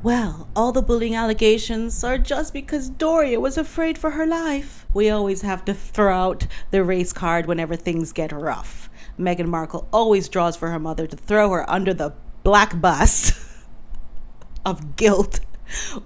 Well, all the bullying allegations are just because Doria was afraid for her life. We always have to throw out the race card whenever things get rough. Meghan Markle always draws for her mother to throw her under the black bus of guilt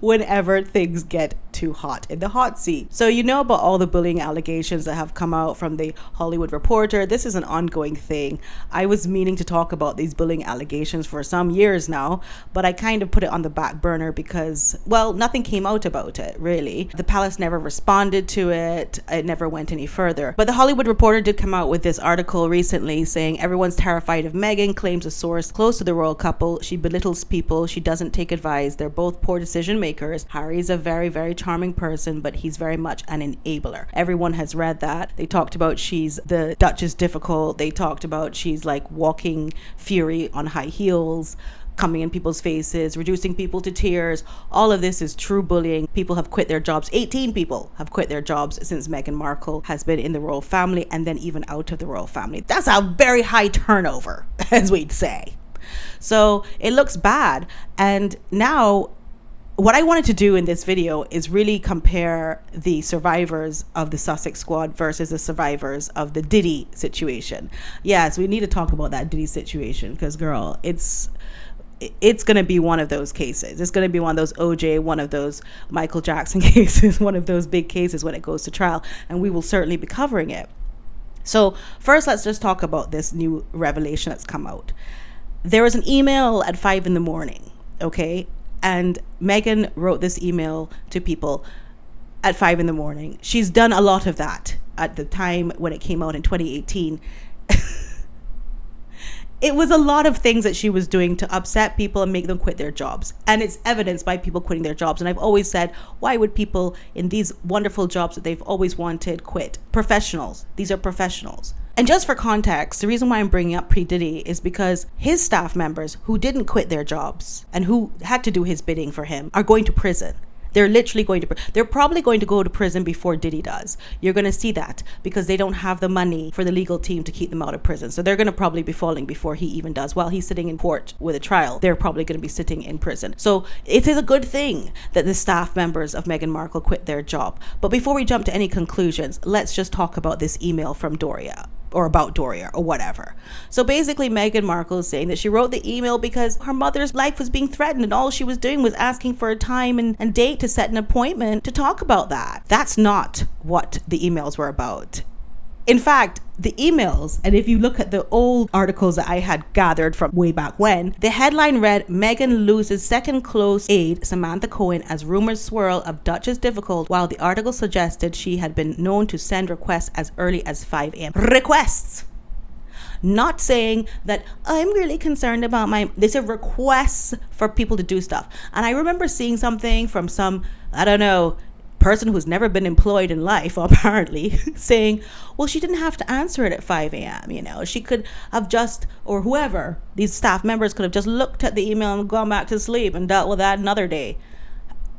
whenever things get too hot in the hot seat. So you know about all the bullying allegations that have come out from the Hollywood Reporter. This is an ongoing thing. I was meaning to talk about these bullying allegations for some years now, but I kind of put it on the back burner because, well, nothing came out about it, really. The palace never responded to it. It never went any further. But the Hollywood Reporter did come out with this article recently saying everyone's terrified of Meghan, claims a source close to the royal couple. She belittles people. She doesn't take advice. They're both poor decision makers. Harry's a very, very charming person, but he's very much an enabler. Everyone has read that. They talked about she's the Duchess difficult. They talked about she's like walking fury on high heels, coming in people's faces, reducing people to tears. All of this is true bullying. People have quit their jobs. 18 people have quit their jobs since Meghan Markle has been in the royal family and then even out of the royal family. That's a very high turnover, as we'd say. So it looks bad. And now what I wanted to do in this video is really compare the survivors of the Sussex squad versus the survivors of the Diddy situation. Yes, we need to talk about that Diddy situation because, girl, it's going to be one of those cases. It's going to be one of those OJ, one of those Michael Jackson cases, one of those big cases when it goes to trial, and we will certainly be covering it. So first, let's just talk about this new revelation that's come out. There was an email at 5 a.m, okay? And Meghan wrote this email to people at 5 a.m. She's done a lot of that at the time when it came out in 2018. It was a lot of things that she was doing to upset people and make them quit their jobs. And it's evidenced by people quitting their jobs. And I've always said, why would people in these wonderful jobs that they've always wanted quit? Professionals. These are professionals. And just for context, the reason why I'm bringing up Diddy is because his staff members who didn't quit their jobs and who had to do his bidding for him are going to prison. They're literally going to, they're probably going to go to prison before Diddy does. You're going to see that because they don't have the money for the legal team to keep them out of prison. So they're going to probably be falling before he even does. While he's sitting in court with a trial, they're probably going to be sitting in prison. So it is a good thing that the staff members of Meghan Markle quit their job. But before we jump to any conclusions, let's just talk about this email from Doria. Or about Doria or whatever. So basically Meghan Markle is saying that she wrote the email because her mother's life was being threatened and all she was doing was asking for a time and date to set an appointment to talk about that. That's not what the emails were about. In fact, the emails, and if you look at the old articles that I had gathered from way back when, the headline read, Meghan loses second close aide Samantha Cohen as rumors swirl of Duchess difficult, while the article suggested she had been known to send requests as early as 5 a.m. Requests! Not saying that I'm really concerned about these are requests for people to do stuff. And I remember seeing something from some, I don't know, person who's never been employed in life, apparently, saying, well, she didn't have to answer it at 5 a.m. You know, she could have just, or whoever, these staff members could have just looked at the email and gone back to sleep and dealt with that another day.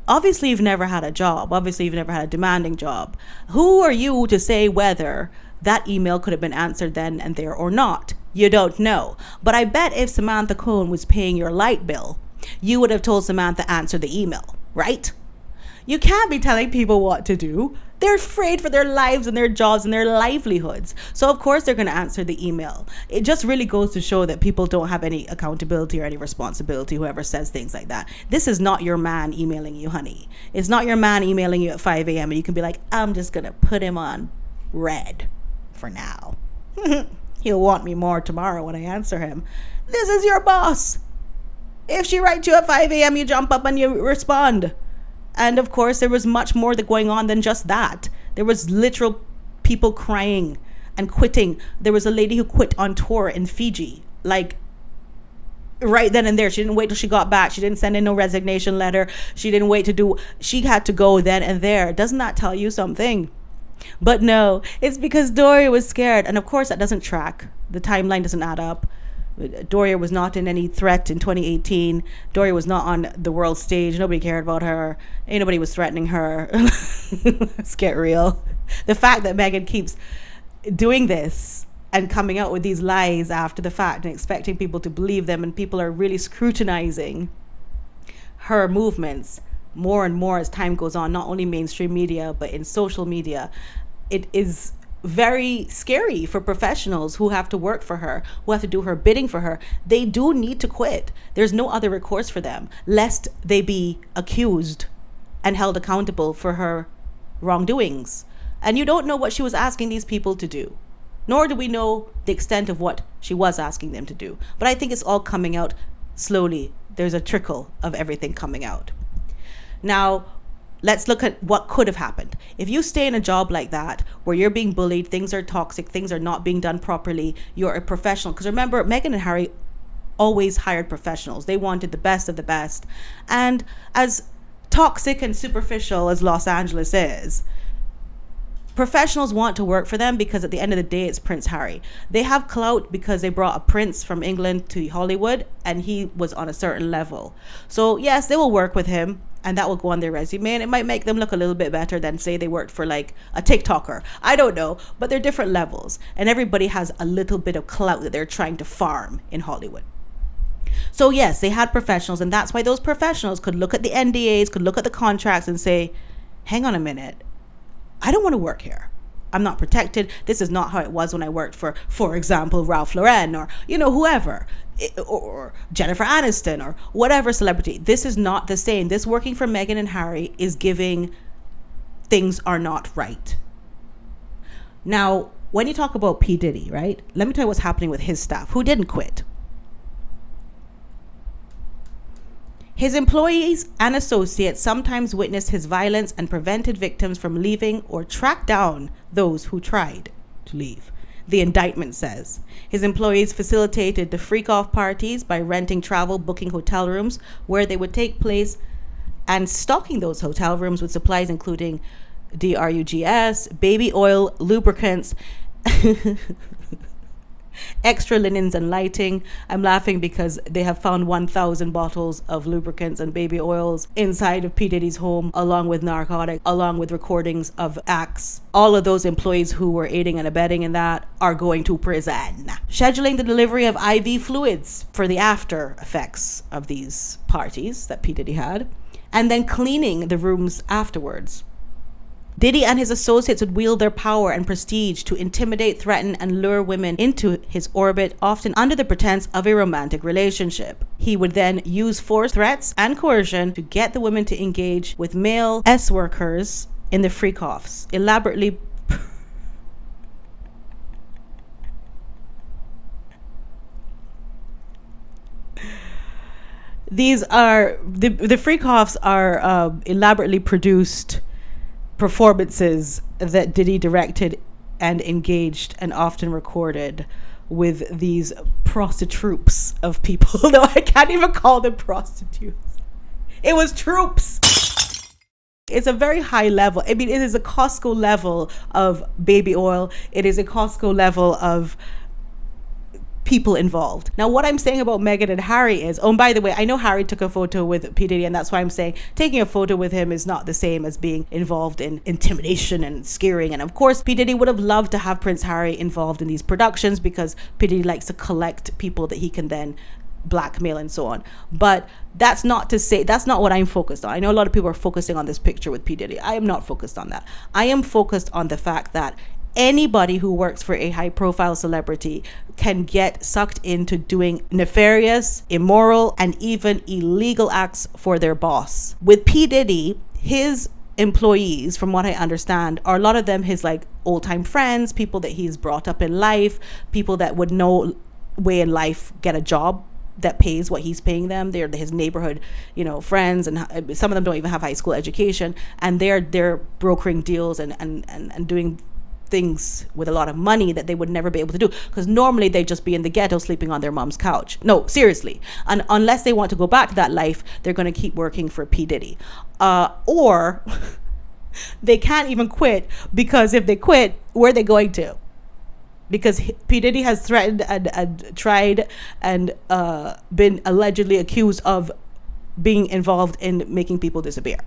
Obviously, you've never had a job. Obviously, you've never had a demanding job. Who are you to say whether that email could have been answered then and there or not? You don't know. But I bet if Samantha Cohen was paying your light bill, you would have told Samantha answer the email, right? You can't be telling people what to do. They're afraid for their lives and their jobs and their livelihoods. So of course they're going to answer the email. It just really goes to show that people don't have any accountability or any responsibility, whoever says things like that. This is not your man emailing you, honey. It's not your man emailing you at 5 a.m. and you can be like, I'm just going to put him on red for now. He'll want me more tomorrow when I answer him. This is your boss. If she writes you at 5 a.m., you jump up and you respond. And of course, there was much more going on than just that. There was literal people crying and quitting. There was a lady who quit on tour in Fiji, like right then and there. She didn't wait till she got back. She didn't send in no resignation letter. She didn't wait she had to go then and there. Doesn't that tell you something? But no, it's because Doria was scared. And of course, that doesn't track. The timeline doesn't add up. Doria was not in any threat in 2018. Doria was not on the world stage. Nobody cared about her. Ain't nobody was threatening her. Let's get real. The fact that Meghan keeps doing this and coming out with these lies after the fact and expecting people to believe them, and people are really scrutinizing her movements more and more as time goes on, not only mainstream media, but in social media, it is very scary for professionals who have to work for her, who have to do her bidding for her. They do need to quit. There's no other recourse for them, lest they be accused and held accountable for her wrongdoings. And you don't know what she was asking these people to do, nor do we know the extent of what she was asking them to do. But I think it's all coming out slowly. There's a trickle of everything coming out. Now, let's look at what could have happened. If you stay in a job like that, where you're being bullied, things are toxic, things are not being done properly, you're a professional. Because remember, Meghan and Harry always hired professionals. They wanted the best of the best. And as toxic and superficial as Los Angeles is, professionals want to work for them because at the end of the day, it's Prince Harry. They have clout because they brought a prince from England to Hollywood and he was on a certain level. So yes, they will work with him and that will go on their resume and it might make them look a little bit better than say they worked for like a TikToker. I don't know, but they're different levels and everybody has a little bit of clout that they're trying to farm in Hollywood. So yes, they had professionals and that's why those professionals could look at the NDAs, could look at the contracts and say, hang on a minute, I don't want to work here. I'm not protected. This is not how it was when I worked for example, Ralph Lauren or, whoever, or Jennifer Aniston or whatever celebrity. This is not the same. This working for Meghan and Harry is giving things are not right. Now, when you talk about P. Diddy, right? Let me tell you what's happening with his staff who didn't quit. His employees and associates sometimes witnessed his violence and prevented victims from leaving or tracked down those who tried to leave. The indictment says his employees facilitated the freak-off parties by renting travel, booking hotel rooms where they would take place and stocking those hotel rooms with supplies including drugs, baby oil, lubricants, extra linens and lighting. I'm laughing because they have found 1,000 bottles of lubricants and baby oils inside of P. Diddy's home, along with narcotics, along with recordings of acts. All of those employees who were aiding and abetting in that are going to prison. Scheduling the delivery of IV fluids for the after effects of these parties that P. Diddy had, and then cleaning the rooms afterwards. Diddy and his associates would wield their power and prestige to intimidate, threaten, and lure women into his orbit, often under the pretense of a romantic relationship. He would then use force, threats, and coercion to get the women to engage with male S-workers in the freak-offs, elaborately These are the freak-offs are elaborately produced performances that Diddy directed and engaged and often recorded with these prostitutes of people. No, I can't even call them prostitutes. It was troops. It's a very high level. I mean, it is a Costco level of baby oil. It is a Costco level of people involved. Now, what I'm saying about Meghan and Harry is, oh, and by the way, I know Harry took a photo with P. Diddy, and that's why I'm saying taking a photo with him is not the same as being involved in intimidation and scaring. And of course, P. Diddy would have loved to have Prince Harry involved in these productions because P. Diddy likes to collect people that he can then blackmail and so on. But that's not to say, that's not what I'm focused on. I know a lot of people are focusing on this picture with P. Diddy. I am not focused on that. I am focused on the fact that anybody who works for a high profile celebrity can get sucked into doing nefarious, immoral, and even illegal acts for their boss. With P. Diddy, his employees, from what I understand, are a lot of them his like old time friends, people that he's brought up in life, people that would no way in life get a job that pays what he's paying them. They're his neighborhood, friends, and some of them don't even have high school education, and they're brokering deals and doing things with a lot of money that they would never be able to do, because normally they'd just be in the ghetto sleeping on their mom's couch. No, seriously. And unless they want to go back to that life, they're going to keep working for P. Diddy. Or they can't even quit, because if they quit, where are they going to? Because P. Diddy has threatened and tried and been allegedly accused of being involved in making people disappear.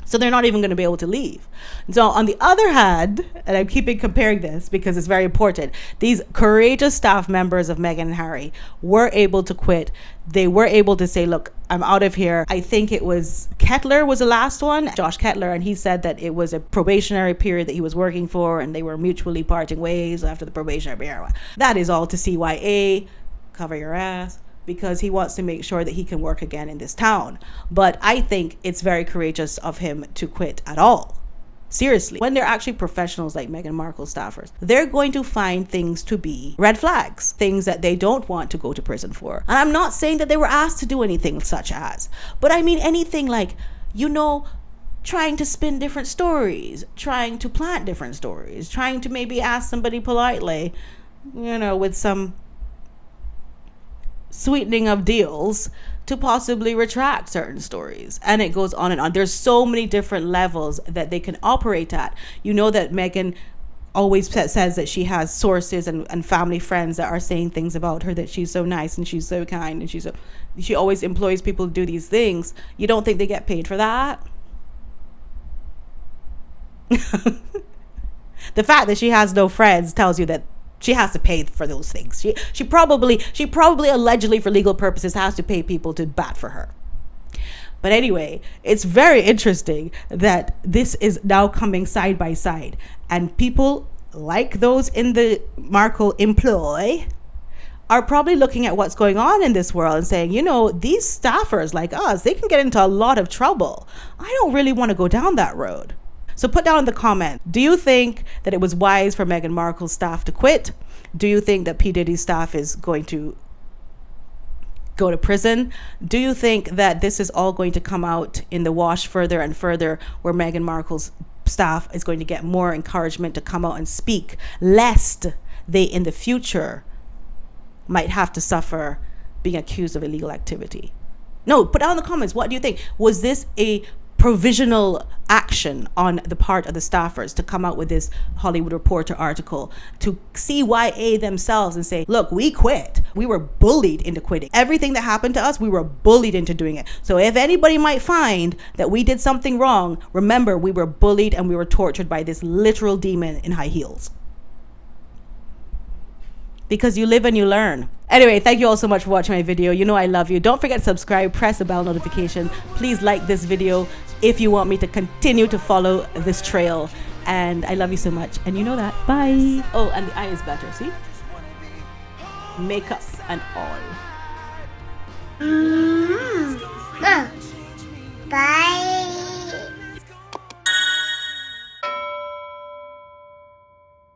So they're not even going to be able to leave. So on the other hand, and I'm keeping comparing this because it's very important, these courageous staff members of Meghan and Harry were able to quit. They were able to say, look, I'm out of here. I think it was Kettler was the last one, Josh Kettler, and he said that it was a probationary period that he was working for and they were mutually parting ways after the probationary period. That is all to CYA. Cover your ass. Because he wants to make sure that he can work again in this town. But I think it's very courageous of him to quit at all. Seriously. When they're actually professionals like Meghan Markle staffers, they're going to find things to be red flags, things that they don't want to go to prison for. And I'm not saying that they were asked to do anything such as, but I mean anything like, trying to spin different stories, trying to plant different stories, trying to maybe ask somebody politely, with some sweetening of deals to possibly retract certain stories. And it goes on and on. There's so many different levels that they can operate at. You know that Meghan always says that she has sources and family friends that are saying things about her, that she's so nice and she's so kind and she always employs people to do these things. You don't think they get paid for that? The fact that she has no friends tells you that she has to pay for those things. She probably allegedly for legal purposes has to pay people to bat for her. But anyway, it's very interesting that this is now coming side by side, and people like those in the Markle employ are probably looking at what's going on in this world and saying, these staffers like us, they can get into a lot of trouble. I don't really want to go down that road. So put down in the comment, do you think that it was wise for Meghan Markle's staff to quit? Do you think that P. Diddy's staff is going to go to prison? Do you think that this is all going to come out in the wash further and further, where Meghan Markle's staff is going to get more encouragement to come out and speak, lest they in the future might have to suffer being accused of illegal activity? No, put down in the comments, what do you think? Was this a provisional action on the part of the staffers to come out with this Hollywood Reporter article to CYA themselves and say, look, we quit. We were bullied into quitting. Everything that happened to us, we were bullied into doing it. So if anybody might find that we did something wrong, remember, we were bullied and we were tortured by this literal demon in high heels. Because you live and you learn. Anyway, thank you all so much for watching my video. I love you. Don't forget to subscribe, press the bell notification. Please like this video if you want me to continue to follow this trail. And I love you so much. And you know that. Bye. Oh, and the eye is better, see? Makeup and all. Bye.